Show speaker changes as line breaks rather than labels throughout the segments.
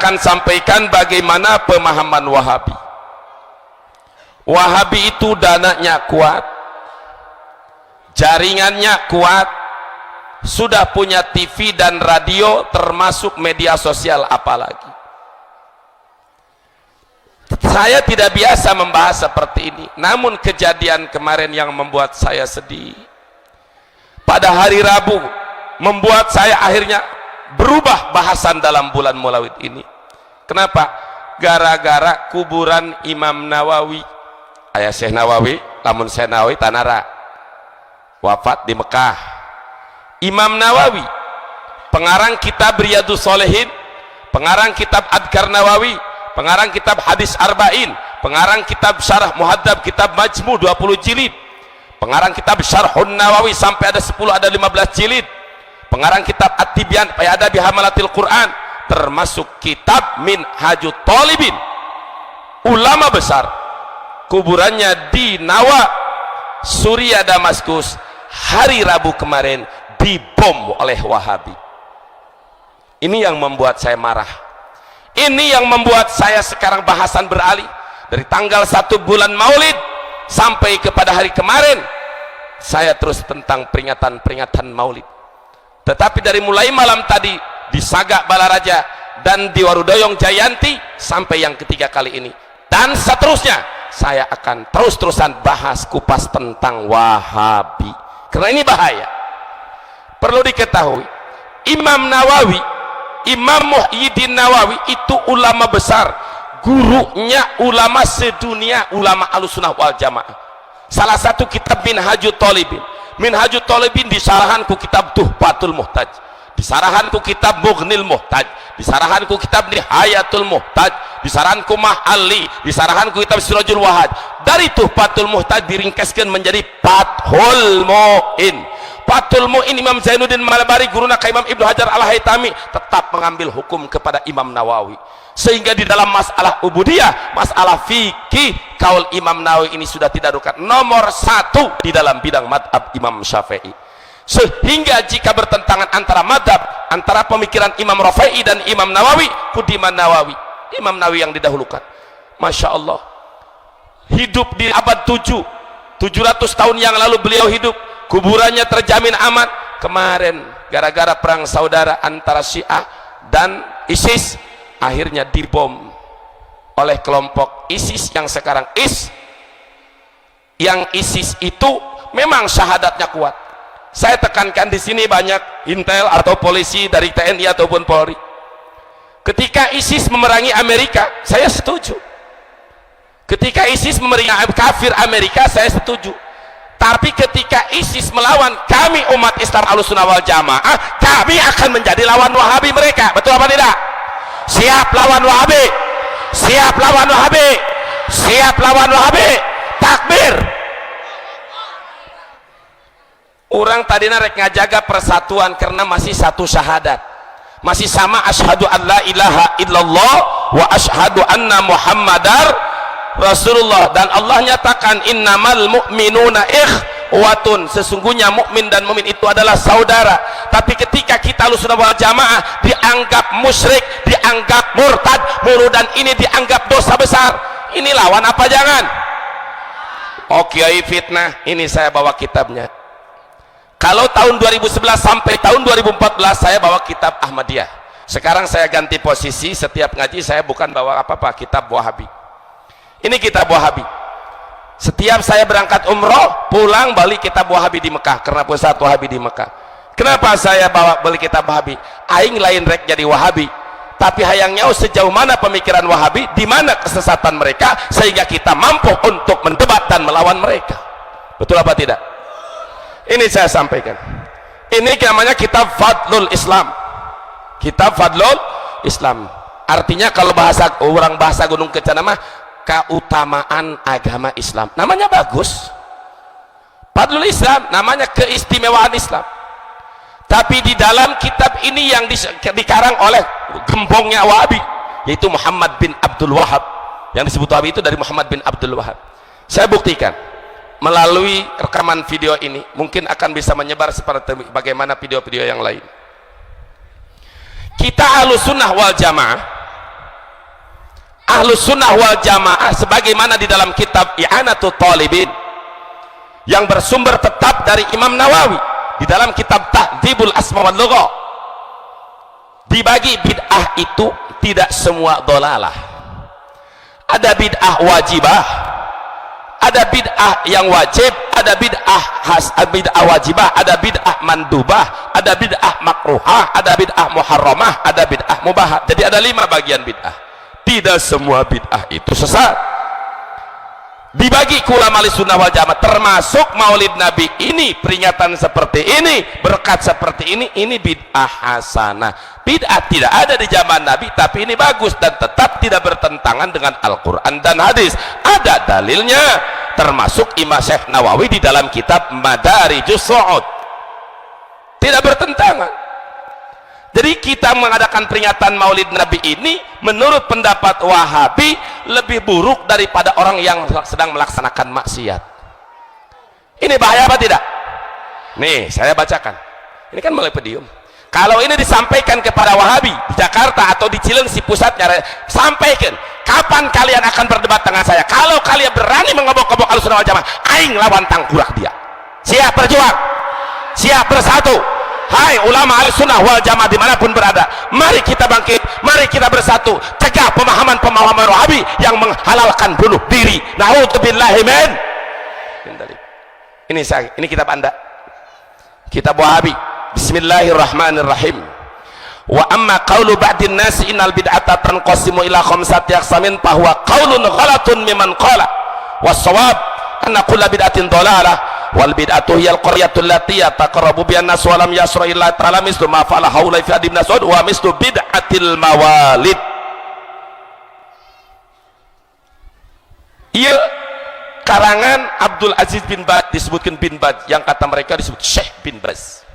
akan sampaikan bagaimana pemahaman Wahabi. Wahabi itu dananya kuat, jaringannya kuat, sudah punya TV dan radio, termasuk media sosial apalagi. Saya tidak biasa membahas seperti ini, namun kejadian kemarin yang membuat saya sedih pada hari Rabu membuat saya akhirnya berubah bahasan dalam bulan Maulid ini. Kenapa? Gara-gara kuburan Imam Nawawi, ayah Syekh Nawawi, lamun Syekh Nawawi tanara wafat di Mekah. Imam Nawawi pengarang kitab Riyadhus Shalihin, pengarang kitab Adhkar Nawawi, pengarang kitab Hadis Arba'in, pengarang kitab Syarah Muhadzab, kitab Majmu 20 jilid, pengarang kitab Syarhun Nawawi sampai ada 10 ada 15 jilid, pengarang kitab At-Tibyan fi Adabi Hamalatil Quran, termasuk kitab Minhajut Thalibin. Ulama besar, kuburannya di Nawa, Suriah, Damaskus, hari Rabu kemarin dibom oleh Wahabi. Ini yang membuat saya marah. Ini yang membuat saya sekarang bahasan beralih dari tanggal 1 bulan Maulid sampai kepada hari kemarin saya terus tentang peringatan Maulid. Tetapi dari mulai malam tadi di Sagak Balaraja dan di Warudoyong Jayanti sampai yang ketiga kali ini dan seterusnya, saya akan terus-terusan bahas kupas tentang Wahabi karena ini bahaya. Perlu diketahui, Imam Nawawi, Imam Muhyiddin Nawawi itu ulama besar, gurunya ulama sedunia, ulama Ahlussunnah wal Jamaah. Salah satu kitab Minhajut Thalibin. Minhajut Thalibin disarahanku kitab Tuhfatul Muhtaj, disarahanku kitab Mughnil Muhtaj, disarahanku kitab Nihayatul Muhtaj, disarahanku Mahali, disarahanku kitab Sirajul Wahaj. Dari Tuhfatul Muhtaj diringkaskan menjadi Fathul Mu'in. Fathul Mu'in Imam Zainuddin Malbari, guruna ka Imam Ibnu Hajar Al-Haytami, tetap mengambil hukum kepada Imam Nawawi, sehingga di dalam masalah ubudiyah, masalah fikih, kaul Imam Nawawi ini sudah tidak rukat nomor 1 di dalam bidang madhab Imam Syafi'i. Sehingga jika bertentangan antara madhab, antara pemikiran Imam Rafi'i dan Imam Nawawi, kudiman Nawawi, Imam Nawawi yang didahulukan. Masya Allah, hidup di abad 700 tahun yang lalu beliau hidup, kuburannya terjamin aman. Kemarin gara-gara perang saudara antara Syiah dan ISIS, akhirnya dibom oleh kelompok ISIS yang sekarang yang ISIS itu memang syahadatnya kuat. Saya tekankan di sini banyak intel atau polisi dari TNI ataupun Polri. Ketika ISIS memerangi Amerika, saya setuju. Ketika ISIS memerangi kafir Amerika, saya setuju. Tapi ketika ISIS melawan kami umat Islam Ahlussunnah wal Jamaah, kami akan menjadi lawan Wahabi mereka. Betul apa tidak? Siap lawan Wahabi, siap lawan Wahabi, siap lawan Wahabi. Takbir. Orang tadi rek ngajaga persatuan karena masih satu syahadat, masih sama asyhadu an la ilaha illallah wa asyhadu anna muhammadar Rasulullah. Dan Allah nyatakan innamal mu'minuna ikhwatun, sesungguhnya mukmin dan mukmin itu adalah saudara. Tapi ketika kita Ahlussunnah wal Jamaah dianggap musyrik, dianggap murtad, dan ini dianggap dosa besar, ini lawan apa jangan? Oke, fitnah. Ini saya bawa kitabnya. Kalau tahun 2011 sampai tahun 2014 saya bawa kitab Ahmadiyah. Sekarang saya ganti posisi, setiap ngaji saya bukan bawa apa-apa, kitab Wahabi. Ini kitab Wahabi. Setiap saya berangkat umroh, pulang balik kitab Wahabi di Mekah, karena pusat Wahabi di Mekah. Kenapa saya bawa beli kitab Wahabi? Aing lain rek jadi Wahabi, tapi hayangnya sejauh mana pemikiran Wahabi, di mana kesesatan mereka, sehingga kita mampu untuk mendebat dan melawan mereka. Betul apa tidak? Ini saya sampaikan. Ini namanya kitab Fadlul Islam. Kitab Fadlul Islam. Artinya kalau bahasa orang bahasa Gunung Kencana mah keutamaan agama Islam. Namanya bagus. Fadlul Islam namanya keistimewaan Islam. Tapi di dalam kitab ini yang dikarang oleh gembongnya Wahabi, yaitu Muhammad bin Abdul Wahab. Yang disebut Wahabi itu dari Muhammad bin Abdul Wahab. Saya buktikan melalui rekaman video ini, mungkin akan bisa menyebar seperti bagaimana video-video yang lain. Kita Ahlussunnah wal Jamaah Ahlus Sunnah wal Jamaah sebagaimana di dalam kitab I'anatul Talibin yang bersumber tetap dari Imam Nawawi di dalam kitab Tahdzibul Asma wal Lugha, dibagi bid'ah itu tidak semua dolalah. Ada bid'ah wajibah, ada bid'ah yang wajib, ada bid'ah wajibah, ada bid'ah mandubah, ada bid'ah makruhah, ada bid'ah muharramah, ada bid'ah mubah. Jadi ada 5 bagian bid'ah. Tidak semua bid'ah itu sesat. Dibagi ulama Ahlussunnah wal Jamaah, termasuk Maulid Nabi ini, peringatan seperti ini, berkat seperti ini bid'ah hasanah. Bid'ah tidak ada di zaman Nabi, tapi ini bagus dan tetap tidak bertentangan dengan Al-Quran dan hadis. Ada dalilnya, termasuk Imam Syekh Nawawi di dalam kitab Madarijus Su'ud. Tidak bertentangan. Jadi kita mengadakan peringatan Maulid Nabi ini menurut pendapat Wahabi lebih buruk daripada orang yang sedang melaksanakan maksiat. Ini bahaya apa tidak? Nih saya bacakan, ini kan mulai pedium. Kalau ini disampaikan kepada Wahabi di Jakarta atau di Cilengsi pusatnya, sampaikan kapan kalian akan berdebat dengan saya. Kalau kalian berani mengobok-obok Ahlussunnah wal Jamaah, aing lawan tangkurak dia. Siap berjuang, siap bersatu. Hai ulama Ahlussunnah wal Jamaah dimanapun berada, mari kita bangkit, mari kita bersatu, cegah pemahaman-pemahaman Wahabi yang menghalalkan bunuh diri. Na'udzubillahi min. Ini kitab Anda, kitab Wahabi. Bismillahirrahmanirrahim. Wa amma qawlu ba'din nasi innal bid'ata tanqasimu ila khamsati aqsamin fahuwa qawlun ghalatun mimman qala was-shawab anna kulla bid'atin dhalalah wal bid'atu hiyal qaryatul lati yataqarrabu bihan nas wa lam yasra illa ta'ala mislu ma fa'ala haula fi ibn Mas'ud wa mislu bid'atil mawalid. Iya karangan Abdul Aziz bin Baz, disebutkan bin Baz, yang kata mereka disebut Syekh bin Baz,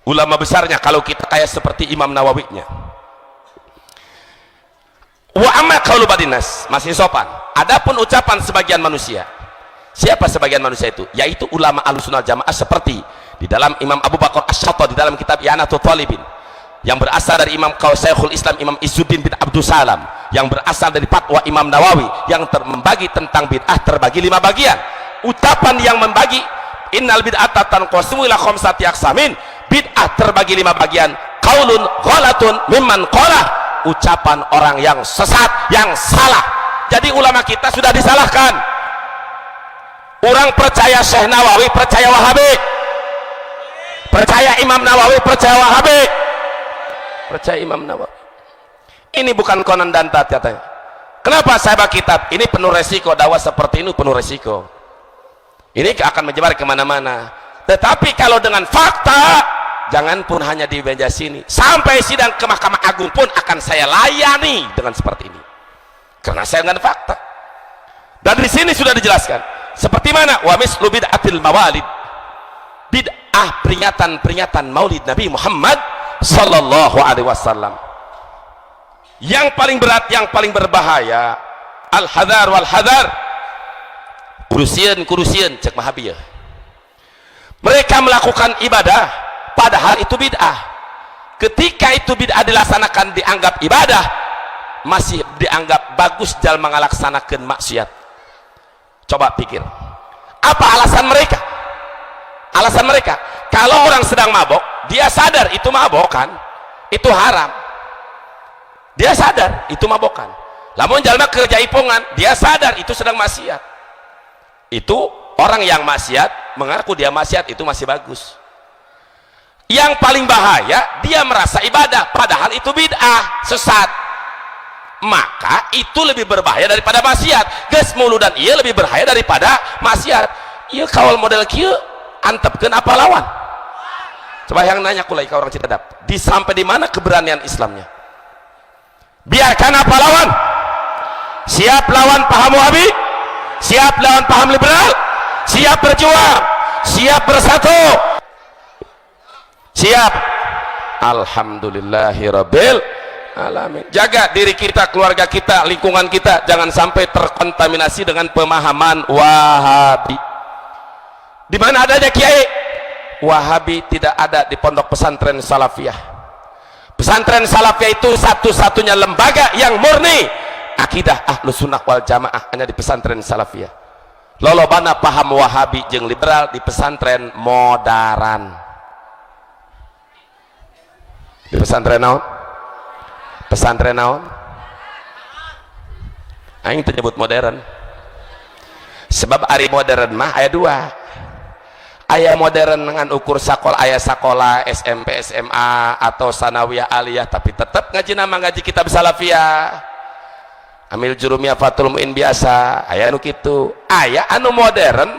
ulama besarnya kalau kita kayak seperti Imam Nawawinya. Wa amma qaulu badinas, masih sopan. Adapun ucapan sebagian manusia. Siapa sebagian manusia itu? Yaitu ulama Ahlussunnah wal Jamaah seperti di dalam Imam Abu Bakar Asy-Syattari di dalam kitab I'anatul Talibin, yang berasal dari Imam Syekhul Islam Imam Izzuddin bin Abdul Salam, yang berasal dari fatwa Imam Nawawi, yang membagi tentang bid'ah terbagi 5 bagian. Ucapan yang membagi innal bid'ata tanqasimu ila khamsati aqsamin, bid'ah terbagi 5 bagian. Qaulun ghalatun mimman qala, ucapan orang yang sesat, yang salah. Jadi ulama kita sudah disalahkan. Orang percaya Syekh Nawawi, percaya Wahabi. Percaya Imam Nawawi, percaya Wahabi. Percaya Imam Nawawi. Ini bukan konon dan tat katanya. Kenapa saya baca kitab? Ini penuh resiko, dakwah seperti ini penuh resiko. Ini akan menyebar kemana-mana. Tetapi kalau dengan fakta, jangan pun hanya di meja sini, sampai sidang ke Mahkamah Agung pun akan saya layani dengan seperti ini. Karena saya dengan fakta. Dan di sini sudah dijelaskan. Seperti mana? Wa mislu bid'atil mawalid, bid'ah peringatan Maulid Nabi Muhammad sallallahu alaihi wasallam. Yang paling berat, yang paling berbahaya, al-hadar wal hadar, kurusian cek Mahabiyah. Mereka melakukan ibadah padahal itu bid'ah. Ketika itu bid'ah dilaksanakan dianggap ibadah, masih dianggap bagus dalam melaksanakan maksiat. Coba pikir, apa alasan mereka? Alasan mereka, kalau orang sedang mabok, dia sadar itu mabokan, itu haram. Dia sadar itu mabokan. Lamun jalma kerja ipongan, dia sadar itu sedang maksiat. Itu orang yang maksiat mengaku dia maksiat, itu masih bagus. Yang paling bahaya, dia merasa ibadah padahal itu bid'ah, sesat. Maka itu lebih berbahaya daripada maksiat. Geus mulu dan ia lebih berbahaya daripada maksiat. Iya kawal model kieu antepkeun apa lawan? Coba yang nanya kulai ke orang Citadap, di sampai di mana keberanian Islamnya? Biarkan apa lawan? Siap lawan paham Wahabi? Siap lawan paham liberal? Siap berjuang? Siap bersatu? Siap? Alhamdulillahirabbil alamin. Jaga diri kita, keluarga kita, lingkungan kita, jangan sampai terkontaminasi dengan pemahaman Wahabi. Di mana adanya kiai Wahabi? Tidak ada di pondok pesantren Salafiyah. Pesantren Salafiyah itu satu-satunya lembaga yang murni akidah ahlus sunnah wal jamaah hanya di pesantren salafiyah. Lolobana paham wahabi jeung liberal di pesantren modern. Di pesantren naon? Pesantren naon? Aing teu nyebut modern. Sebab ari modern mah aya dua. Aya modern dengan ukur sakola, aya sakola SMP, SMA atau sanawiyah aliyah tapi tetap ngaji nama ngaji kitab salafiyah. Amil jurumiyah fatul muin biasa, aya anu kitu. Aya anu modern